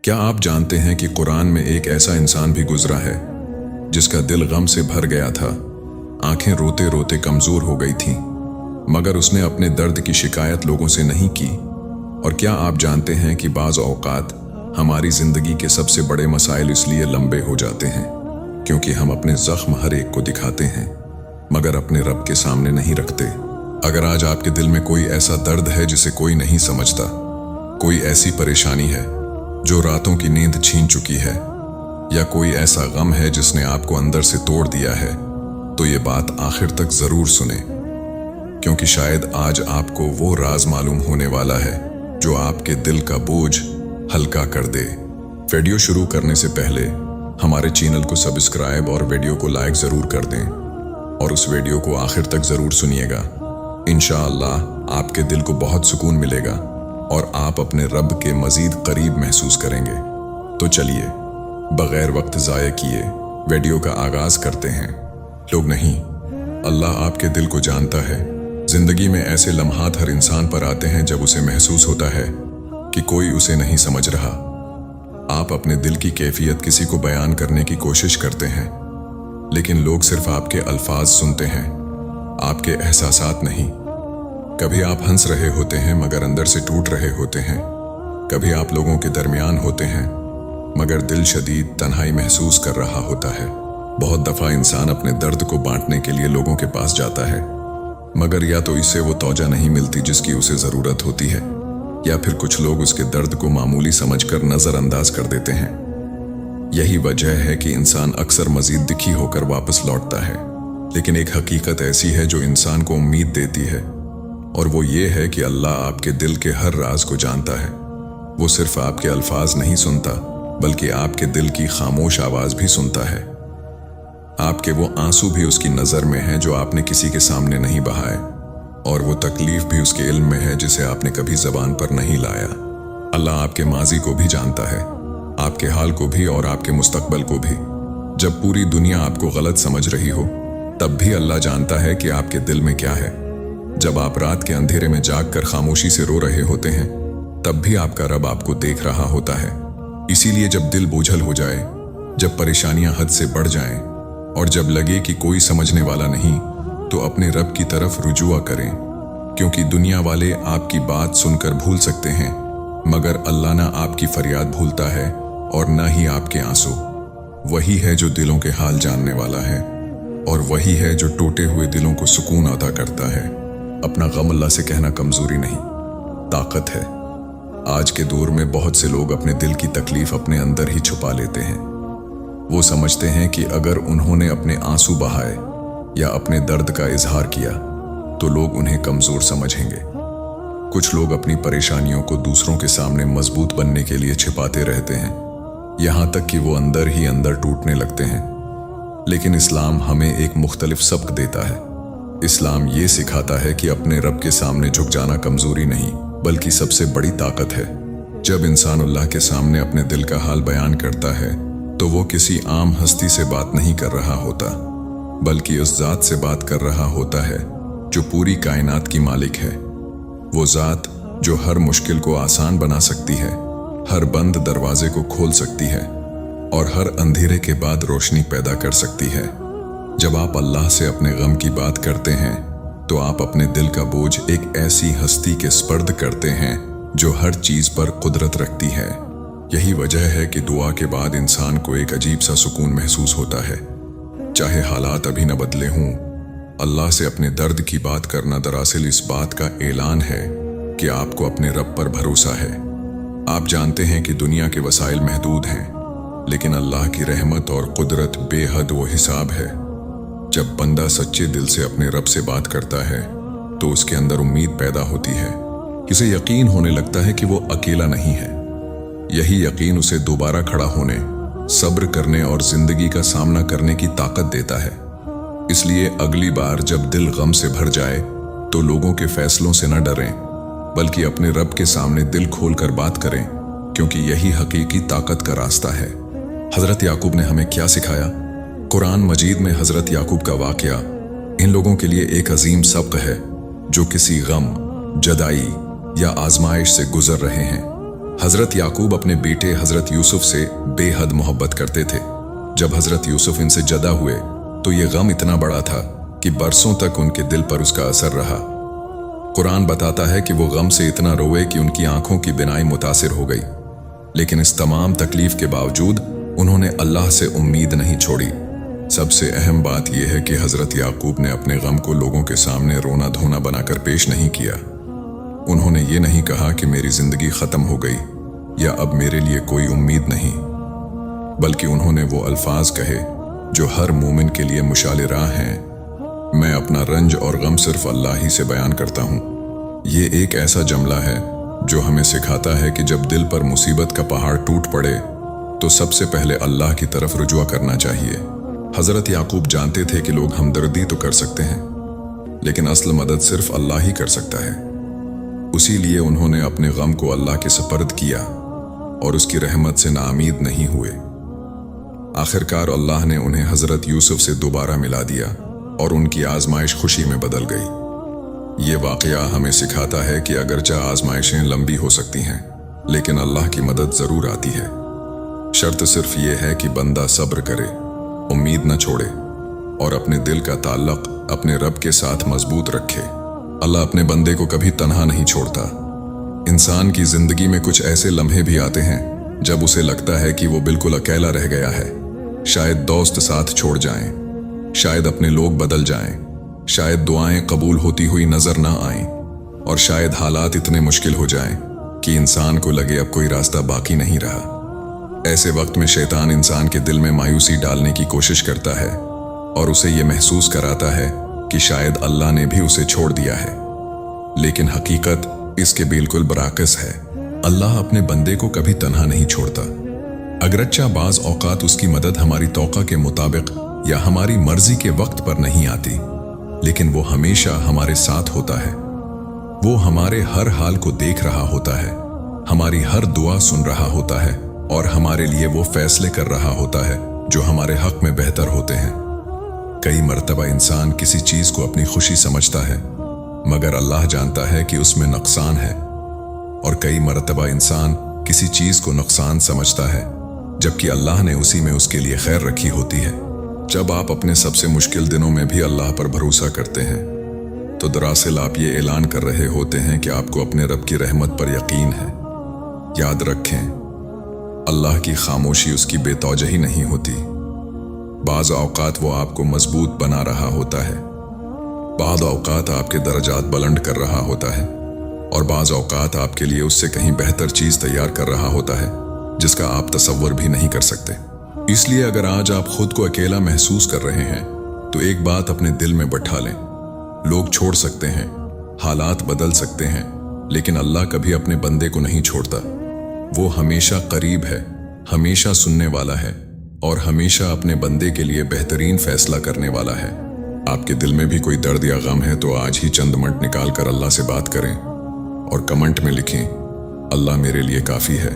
क्या आप जानते हैं कि कुरान में एक ऐसा इंसान भी गुजरा है जिसका दिल गम से भर गया था, आंखें रोते रोते कमजोर हो गई थीं, मगर उसने अपने दर्द की शिकायत लोगों से नहीं की। और क्या आप जानते हैं कि बाज़ औक़ात हमारी ज़िंदगी के सबसे बड़े मसाइल इसलिए लंबे हो जाते हैं क्योंकि हम अपने ज़ख्म हर एक को दिखाते हैं मगर अपने रब के सामने नहीं रखते। अगर आज आपके दिल में कोई ऐसा दर्द है जिसे कोई नहीं समझता, कोई ऐसी परेशानी है जो रातों की नींद छीन चुकी है, या कोई ऐसा गम है जिसने आपको अंदर से तोड़ दिया है, तो ये बात आखिर तक ज़रूर सुने, क्योंकि शायद आज आपको वो राज मालूम होने वाला है जो आपके दिल का बोझ हल्का कर दे। वीडियो शुरू करने से पहले हमारे चैनल को सब्सक्राइब और वीडियो को लाइक ज़रूर कर दें और उस वीडियो को आखिर तक ज़रूर सुनिएगा। इंशाअल्लाह आपके दिल को बहुत सुकून मिलेगा और आप अपने रब के मज़ीद करीब महसूस करेंगे। तो चलिए बग़ैर वक्त ज़ाया किए वीडियो का आगाज़ करते हैं। लोग नहीं, अल्लाह आपके दिल को जानता है। ज़िंदगी में ऐसे लम्हात हर इंसान पर आते हैं जब उसे महसूस होता है कि कोई उसे नहीं समझ रहा। आप अपने दिल की कैफियत किसी को बयान करने की कोशिश करते हैं, लेकिन लोग सिर्फ आपके अल्फाज सुनते हैं, आपके एहसासात नहीं। कभी आप हंस रहे होते हैं मगर अंदर से टूट रहे होते हैं। कभी आप लोगों के दरमियान होते हैं मगर दिल शदीद तन्हाई महसूस कर रहा होता है। बहुत दफ़ा इंसान अपने दर्द को बांटने के लिए लोगों के पास जाता है, मगर या तो इससे वो तौजा नहीं मिलती जिसकी उसे ज़रूरत होती है, या फिर कुछ लोग उसके दर्द को मामूली समझकर नज़रअंदाज कर देते हैं। यही वजह है कि इंसान अक्सर मज़ीद दुखी होकर वापस लौटता है। लेकिन एक हकीकत ऐसी है जो इंसान को उम्मीद देती है, और वो ये है कि अल्लाह आपके दिल के हर राज को जानता है। वो सिर्फ आपके अल्फाज नहीं सुनता, बल्कि आपके दिल की खामोश आवाज़ भी सुनता है। आपके वो आंसू भी उसकी नज़र में हैं जो आपने किसी के सामने नहीं बहाए, और वो तकलीफ भी उसके इल्म में है जिसे आपने कभी ज़बान पर नहीं लाया। अल्लाह आपके माजी को भी जानता है, आपके हाल को भी और आपके मुस्तकबल को भी। जब पूरी दुनिया आपको गलत समझ रही हो, तब भी अल्लाह जानता है कि आपके दिल में क्या है। जब आप रात के अंधेरे में जागकर खामोशी से रो रहे होते हैं, तब भी आपका रब आपको देख रहा होता है। इसीलिए जब दिल बोझल हो जाए, जब परेशानियां हद से बढ़ जाएं, और जब लगे कि कोई समझने वाला नहीं, तो अपने रब की तरफ रुजुआ करें, क्योंकि दुनिया वाले आपकी बात सुनकर भूल सकते हैं, मगर अल्लाह ना आपकी फरियाद भूलता है और न ही आपके आंसू। वही है जो दिलों के हाल जानने वाला है, और वही है जो टूटे हुए दिलों को सुकून अता करता है। अपना गम अल्लाह से कहना कमजोरी नहीं, ताकत है। आज के दौर में बहुत से लोग अपने दिल की तकलीफ अपने अंदर ही छुपा लेते हैं। वो समझते हैं कि अगर उन्होंने अपने आंसू बहाए या अपने दर्द का इजहार किया तो लोग उन्हें कमजोर समझेंगे। कुछ लोग अपनी परेशानियों को दूसरों के सामने मजबूत बनने के लिए छिपाते रहते हैं, यहाँ तक कि वो अंदर ही अंदर टूटने लगते हैं। लेकिन इस्लाम हमें एक मुख्तलिफ सबक देता है। इस्लाम ये सिखाता है कि अपने रब के सामने झुक जाना कमजोरी नहीं, बल्कि सबसे बड़ी ताकत है। जब इंसान अल्लाह के सामने अपने दिल का हाल बयान करता है, तो वो किसी आम हस्ती से बात नहीं कर रहा होता, बल्कि उस ज़ात से बात कर रहा होता है जो पूरी कायनात की मालिक है। वो ज़ात जो हर मुश्किल को आसान बना सकती है, हर बंद दरवाजे को खोल सकती है और हर अंधेरे के बाद रोशनी पैदा कर सकती है। जब आप अल्लाह से अपने गम की बात करते हैं, तो आप अपने दिल का बोझ एक ऐसी हस्ती के स्पर्द करते हैं जो हर चीज़ पर कुदरत रखती है। यही वजह है कि दुआ के बाद इंसान को एक अजीब सा सुकून महसूस होता है। चाहे हालात अभी न बदले हों, अल्लाह से अपने दर्द की बात करना दरअसल इस बात का ऐलान है कि आपको अपने रब पर भरोसा है। आप जानते हैं कि दुनिया के वसाइल महदूद हैं, लेकिन अल्लाह की रहमत और कुदरत बेहद वो हिसाब है। जब बंदा सच्चे दिल से अपने रब से बात करता है, तो उसके अंदर उम्मीद पैदा होती है। उसे यकीन होने लगता है कि वो अकेला नहीं है। यही यकीन उसे दोबारा खड़ा होने, सब्र करने और जिंदगी का सामना करने की ताकत देता है। इसलिए अगली बार जब दिल गम से भर जाए, तो लोगों के फैसलों से न डरें, बल्कि अपने रब के सामने दिल खोलकर बात करें, क्योंकि यही हकीकी ताकत का रास्ता है। हजरत याकूब ने हमें क्या सिखाया? कुरान मजीद में हजरत याकूब का वाकया इन लोगों के लिए एक अजीम सबक है जो किसी गम, जदाई या आजमाइश से गुजर रहे हैं। हजरत याकूब अपने बेटे हजरत यूसुफ से बेहद मोहब्बत करते थे। जब हजरत यूसुफ इनसे जदा हुए तो ये गम इतना बड़ा था कि बरसों तक उनके दिल पर उसका असर रहा। कुरान बताता है कि वो गम से इतना रोए कि उनकी आंखों की बिनाई मुतासिर हो गई, लेकिन इस तमाम तकलीफ के बावजूद उन्होंने अल्लाह से उम्मीद नहीं छोड़ी। सबसे अहम बात यह है कि हजरत याकूब ने अपने गम को लोगों के सामने रोना धोना बनाकर पेश नहीं किया। उन्होंने ये नहीं कहा कि मेरी जिंदगी खत्म हो गई या अब मेरे लिए कोई उम्मीद नहीं, बल्कि उन्होंने वो अल्फाज कहे जो हर मोमिन के लिए मुशाले राह हैं, मैं अपना रंज और गम सिर्फ अल्लाह ही से बयान करता हूँ। ये एक ऐसा जमला है जो हमें सिखाता है कि जब दिल पर मुसीबत का पहाड़ टूट पड़े तो सबसे पहले अल्लाह की तरफ रुजुआ करना चाहिए। हजरत याकूब जानते थे कि लोग हमदर्दी तो कर सकते हैं, लेकिन असल मदद सिर्फ अल्लाह ही कर सकता है। उसी लिए उन्होंने अपने गम को अल्लाह के सपर्द किया और उसकी रहमत से नाउमीद नहीं हुए। आखिरकार अल्लाह ने उन्हें हजरत यूसुफ से दोबारा मिला दिया और उनकी आजमाइश खुशी में बदल गई। ये वाकया हमें सिखाता है कि अगरचा आजमाइशें लंबी हो सकती हैं, लेकिन अल्लाह की मदद जरूर आती है। शर्त सिर्फ ये है कि बंदा सब्र करे, उम्मीद न छोड़े और अपने दिल का ताल्लुक अपने रब के साथ मजबूत रखे। अल्लाह अपने बंदे को कभी तन्हा नहीं छोड़ता। इंसान की जिंदगी में कुछ ऐसे लम्हे भी आते हैं जब उसे लगता है कि वो बिल्कुल अकेला रह गया है। शायद दोस्त साथ छोड़ जाएं, शायद अपने लोग बदल जाएं, शायद दुआएं कबूल होती हुई नजर ना आएं, और शायद हालात इतने मुश्किल हो जाएं कि इंसान को लगे अब कोई रास्ता बाकी नहीं रहा। ऐसे वक्त में शैतान इंसान के दिल में मायूसी डालने की कोशिश करता है और उसे ये महसूस कराता है कि शायद अल्लाह ने भी उसे छोड़ दिया है। लेकिन हकीकत इसके बिल्कुल बराकस है। अल्लाह अपने बंदे को कभी तन्हा नहीं छोड़ता। अगरच्चा बाज औकात उसकी मदद हमारी तौका के मुताबिक या हमारी मर्जी के वक्त पर नहीं आती, लेकिन वो हमेशा हमारे साथ होता है। वो हमारे हर हाल को देख रहा होता है, हमारी हर दुआ सुन रहा होता है और हमारे लिए वो फैसले कर रहा होता है जो हमारे हक में बेहतर होते हैं। कई मर्तबा इंसान किसी चीज को अपनी खुशी समझता है, मगर अल्लाह जानता है कि उसमें नुकसान है, और कई मर्तबा इंसान किसी चीज को नुकसान समझता है जबकि अल्लाह ने उसी में उसके लिए खैर रखी होती है। जब आप अपने सबसे मुश्किल दिनों में भी अल्लाह पर भरोसा करते हैं तो दरअसल आप ये ऐलान कर रहे होते हैं कि आपको अपने रब की रहमत पर यकीन है। याद रखें, अल्लाह की खामोशी उसकी बेतौजही नहीं होती। बाज़ औकात वो आपको मजबूत बना रहा होता है, बाज़ औकात आपके दर्जात बुलंद कर रहा होता है, और बाज़ औकात आपके लिए उससे कहीं बेहतर चीज तैयार कर रहा होता है जिसका आप तसव्वुर भी नहीं कर सकते। इसलिए अगर आज आप खुद को अकेला महसूस कर रहे हैं तो एक बात अपने दिल में बैठा लें, लोग छोड़ सकते हैं, हालात बदल सकते हैं, लेकिन अल्लाह कभी अपने बंदे को नहीं छोड़ता। वो हमेशा करीब है, हमेशा सुनने वाला है और हमेशा अपने बंदे के लिए बेहतरीन फैसला करने वाला है। आपके दिल में भी कोई दर्द या गम है तो आज ही चंद मिनट निकाल कर अल्लाह से बात करें और कमेंट में लिखें, अल्लाह मेरे लिए काफी है।